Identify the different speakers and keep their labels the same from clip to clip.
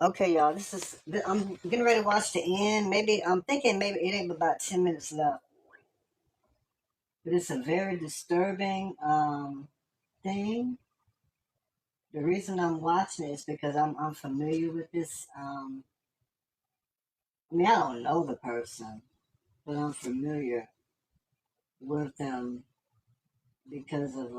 Speaker 1: Okay, y'all. I'm getting ready to watch the end. Maybe I'm thinking maybe it ain't about 10 minutes left, but it's a very disturbing thing. The reason I'm watching it is because I'm familiar with this. I mean, I don't know the person, but I'm familiar with them because of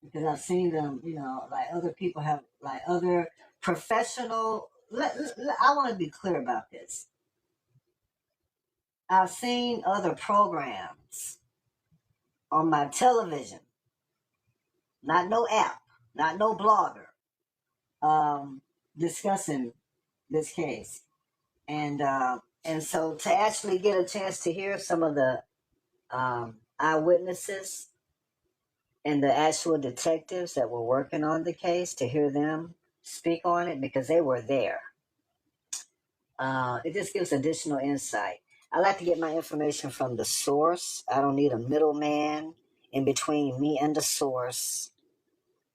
Speaker 1: because I've seen them. Like other people have, like other professional. I want to be clear about this. I've seen other programs on my television, not no app, not no blogger, um, discussing this case. And so to actually get a chance to hear some of the eyewitnesses and the actual detectives that were working on the case, to hear them speak on it because they were there, it just gives additional insight. I like to get my information from the source. I don't need a middleman in between me and the source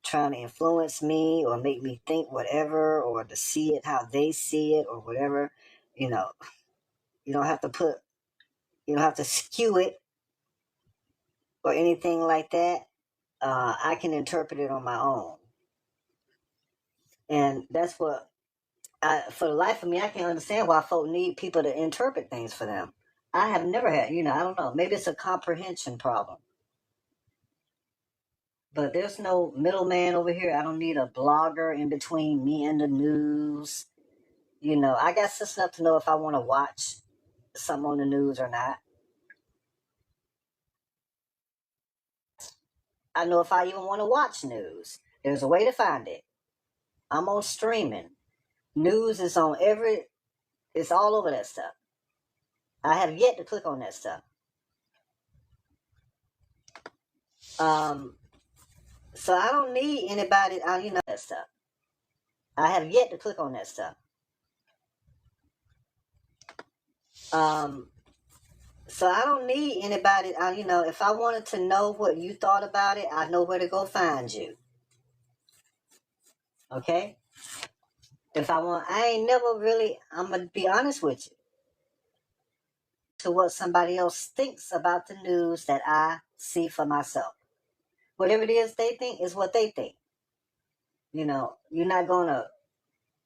Speaker 1: trying to influence me or make me think whatever or to see it how they see it or whatever. You know, you don't have to put, you don't have to skew it or anything like that. I can interpret it on my own. And that's what, for the life of me, I can't understand why folk need people to interpret things for them. I have never had, I don't know, maybe it's a comprehension problem. But there's no middleman over here. I don't need a blogger in between me and the news. I got sense enough to know if I want to watch something on the news or not. I know if I even want to watch news. There's a way to find it. I'm on streaming. News is on it's all over that stuff. I have yet to click on that stuff. Um, so I don't need anybody, that stuff. I have yet to click on that stuff. Um, so I don't need anybody, if I wanted to know what you thought about it, I know where to go find you. Okay? I ain't never really, I'm going to be honest with you, to what somebody else thinks about the news that I see for myself. Whatever it is they think is what they think. You're not going to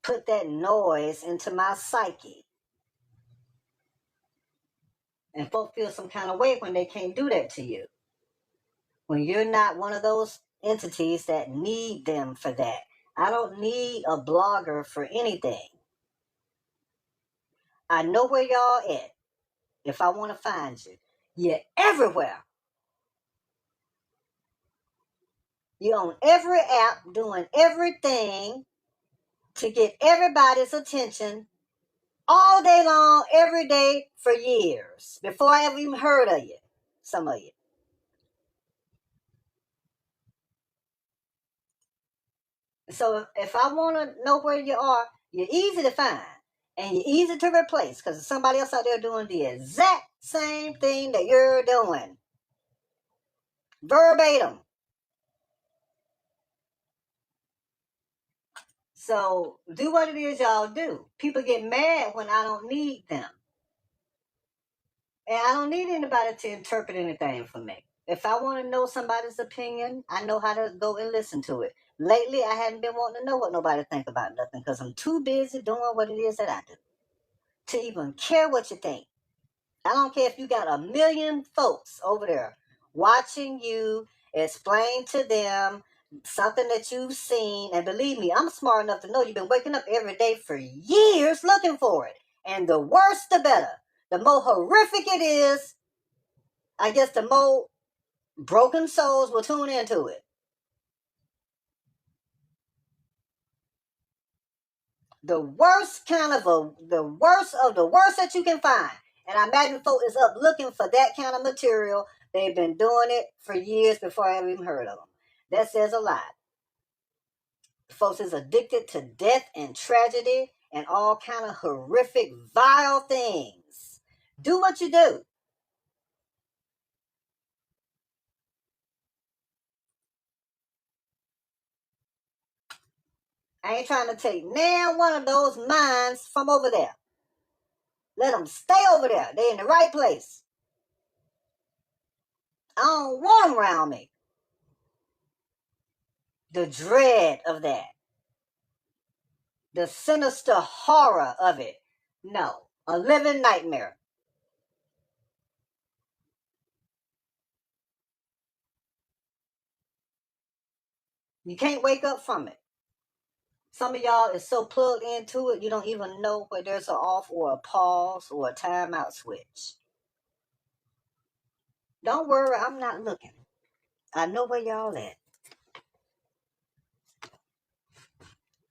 Speaker 1: put that noise into my psyche. And folks feel some kind of way when they can't do that to you. When you're not one of those entities that need them for that. I don't need a blogger for anything. I know where y'all at if I want to find you. You're everywhere. You're on every app doing everything to get everybody's attention all day long, every day for years before I ever even heard of you. Some of you. So if I want to know where you are, you're easy to find and you're easy to replace because there's somebody else out there doing the exact same thing that you're doing. Verbatim. So do what it is y'all do. People get mad when I don't need them. And I don't need anybody to interpret anything for me. If I want to know somebody's opinion, I know how to go and listen to it. Lately, I hadn't been wanting to know what nobody think about nothing because I'm too busy doing what it is that I do to even care what you think. I don't care if you got a million folks over there watching you explain to them something that you've seen. And believe me, I'm smart enough to know you've been waking up every day for years looking for it. And the worse, the better. The more horrific it is, I guess the more broken souls will tune into it. The worst the worst of the worst that you can find. And I imagine folk is up looking for that kind of material. They've been doing it for years before I ever even heard of them. That says a lot. Folks is addicted to death and tragedy and all kind of horrific, vile things. Do what you do. I ain't trying to take now one of those minds from over there. Let them stay over there. They in the right place. I don't want them around me. The dread of that. The sinister horror of it. No. A living nightmare. You can't wake up from it. Some of y'all is so plugged into it, you don't even know where there's an off or a pause or a timeout switch. Don't worry, I'm not looking. I know where y'all at.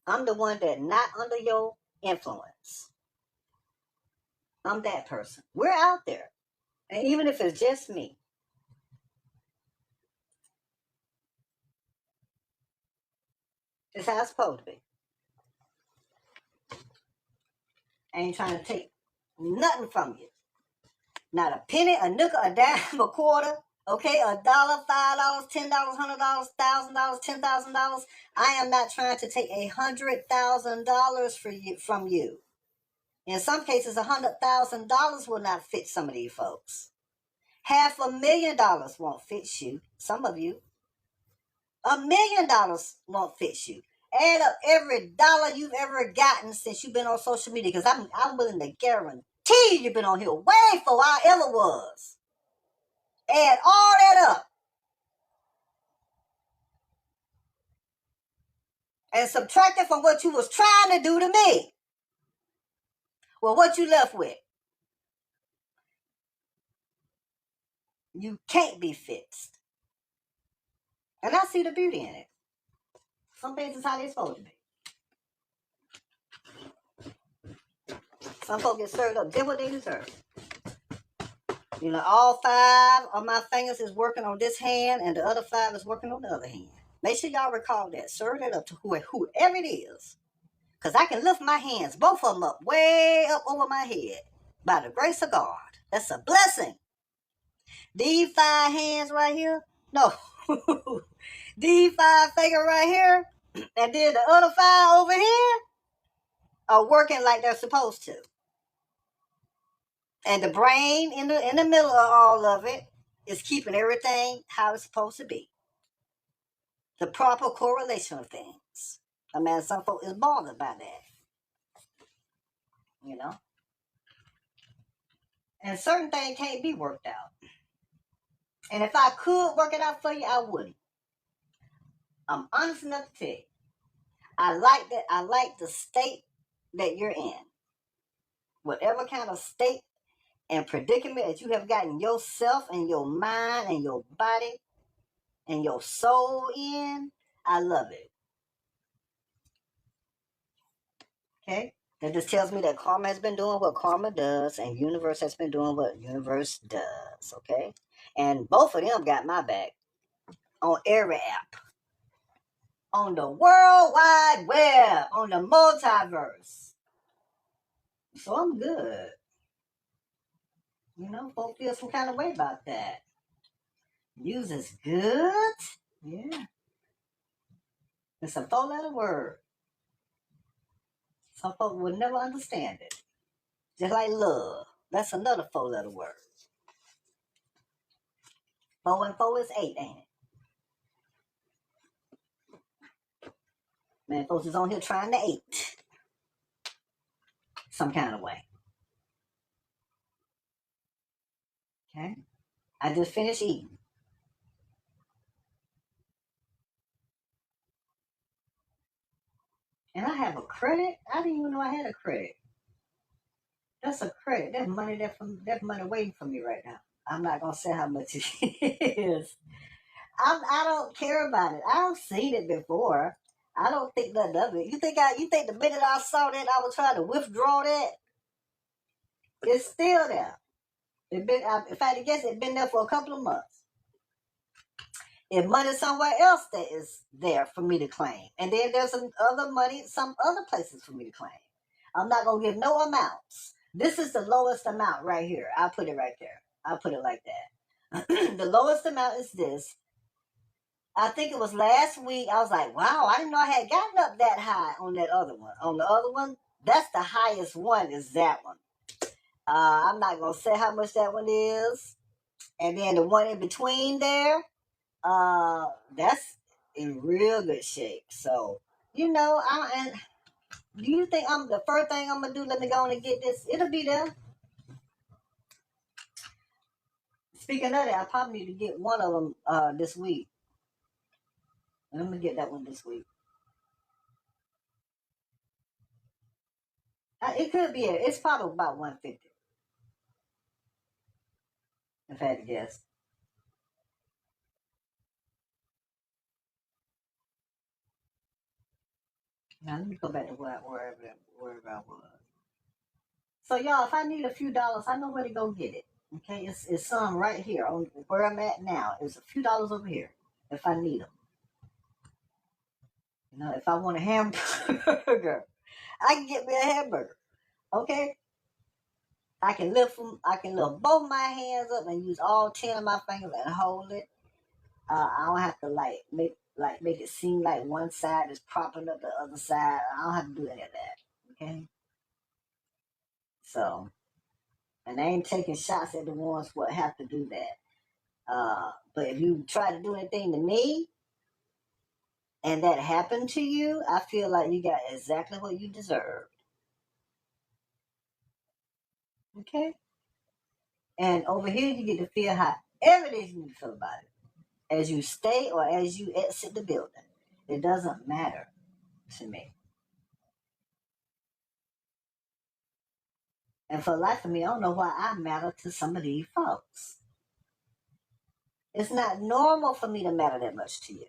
Speaker 1: I'm the one that not under your influence. I'm that person. We're out there. And even if it's just me, it's how it's supposed to be. I ain't trying to take nothing from you. Not a penny, a nickel, a dime, a quarter, okay, $1, $5, $10, $100, $1,000, $10,000. I am not trying to take $100,000 from you. In some cases, $100,000 will not fit some of these folks. $500,000 won't fit you. Some of you. $1 million won't fit you. Add up every dollar you've ever gotten since you've been on social media, because I'm willing to guarantee you've been on here way before I ever was. Add all that up and subtract it from what you was trying to do to me. Well, what you left with? You can't be fixed. And I see the beauty in it. Some things is how they're supposed to be. Some folks get served up just what they deserve. You know, all 5 of my fingers is working on this hand and the other 5 is working on the other hand. Make sure y'all recall that. Serve that up to whoever it is. Because I can lift my hands, both of them up, way up over my head. By the grace of God. That's a blessing. These 5 hands right here. No. These 5 fingers right here. And then the other 5 over here are working like they're supposed to. And the brain in the middle of all of it is keeping everything how it's supposed to be. The proper correlation of things. I mean, some folks is bothered by that. You know? And certain things can't be worked out. And if I could work it out for you, I wouldn't. I'm honest enough to tell you. I like that. I like the state that you're in. Whatever kind of state and predicament that you have gotten yourself and your mind and your body and your soul in, I love it. Okay? That just tells me that karma has been doing what karma does and universe has been doing what universe does. Okay? And both of them got my back on every app. On the World Wide Web. On the multiverse. So I'm good. You know, folks feel some kind of way about that. News is good. Yeah. It's a 4-letter word. Some folks would never understand it. Just like love. That's another 4-letter word. 4 and 4 is 8, ain't it? Man, folks is on here trying to 8. Some kind of way. Okay? I just finished eating. And I have a credit? I didn't even know I had a credit. That's a credit. That's money that's money waiting for me right now. I'm not gonna say how much it is. I don't care about it. I've seen it before. I don't think nothing of it. You think the minute I saw that I was trying to withdraw that? It's still there. If I had to guess, it's been there for a couple of months. If money somewhere else that is there for me to claim. And then there's some other money, some other places for me to claim. I'm not gonna give no amounts. This is the lowest amount right here. I'll put it right there. I'll put it like that. The lowest amount is this. I think it was last week. I was like, wow, I didn't know I had gotten up that high on that other one. On the other one, that's the highest one, is that one. I'm not going to say how much that one is. And then the one in between there, that's in real good shape. So, and do you think I'm the first thing I'm going to do? Let me go on and get this. It'll be there. Speaking of that, I probably need to get one of them this week. I'm going to get that one this week. It could be. It's probably about 150. If I had to guess. Now let me go back to wherever I was. So y'all, if I need a few dollars, I know where to go get it. Okay, it's some right here on where I'm at now. It's a few dollars over here if I need them. If I want a hamburger, I can get me a hamburger. Okay, I can lift both my hands up and use all 10 of my fingers and hold it. I don't have to make it seem like one side is propping up the other side. I don't have to do any of that. Okay, so. And I ain't taking shots at the ones what have to do that. But if you try to do anything to me and that happened to you, I feel like you got exactly what you deserve. Okay? And over here, you get to feel however it is you feel about it. As you stay or as you exit the building. It doesn't matter to me. And for the life of me, I don't know why I matter to some of these folks. It's not normal for me to matter that much to you.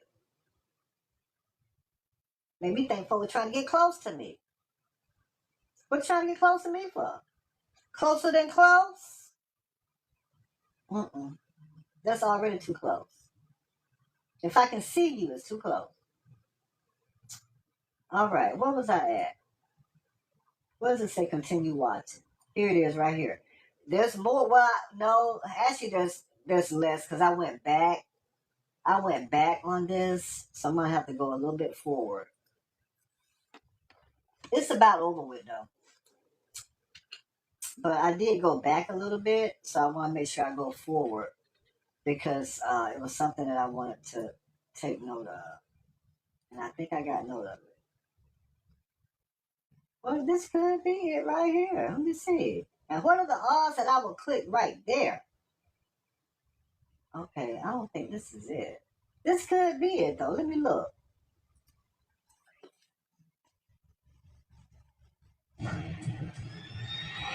Speaker 1: Made me think folks trying to get close to me. What you trying to get close to me for? Closer than close? That's already too close. If I can see you, it's too close. All right, where was I at? What does it say? Continue watching. Here it is, right here. There's more. Well, no, actually, there's less because I went back. I went back on this, so I'm gonna have to go a little bit forward. It's about over with though. But I did go back a little bit, so I want to make sure I go forward because it was something that I wanted to take note of. And I think I got note of it. Well, this could be it right here. Let me see. And what are the odds that I will click right there? Okay, I don't think this is it. This could be it, though. Let me look.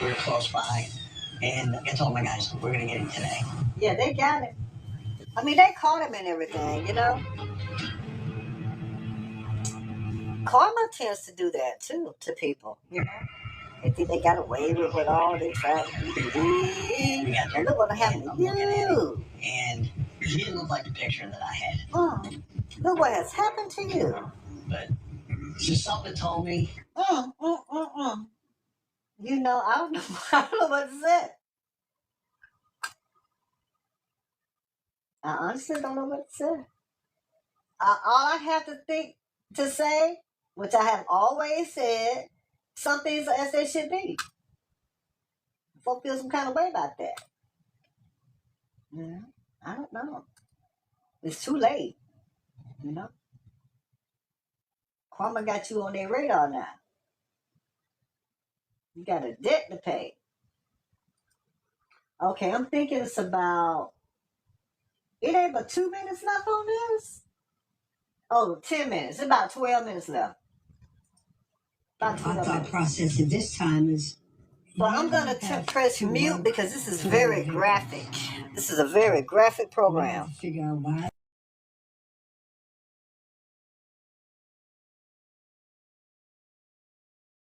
Speaker 2: We're close by. And I told my guys, we're going to get it today.
Speaker 1: Yeah, they got it. I mean, they caught him and everything, Karma tends to do that, too, to people, They think they got away with it all. They tried to be. And look what happened to you.
Speaker 2: And he didn't look like the picture that I had.
Speaker 1: Look what has happened to you.
Speaker 2: But it's just something that told me.
Speaker 1: I don't know. I don't know what to say. I honestly don't know what to say. All I have to say, which I have always said, some things are as they should be. Folk feel some kind of way about that. I don't know. It's too late, Karma got you on their radar now. You got a debt to pay. Okay, I'm thinking it's about, it ain't but 2 minutes left on this? Oh, 10 minutes. It's about 12 minutes left.
Speaker 2: Our thought process at this time is.
Speaker 1: Well, I'm going to press mute because this is very graphic. This is a very graphic program.
Speaker 2: Figure out why.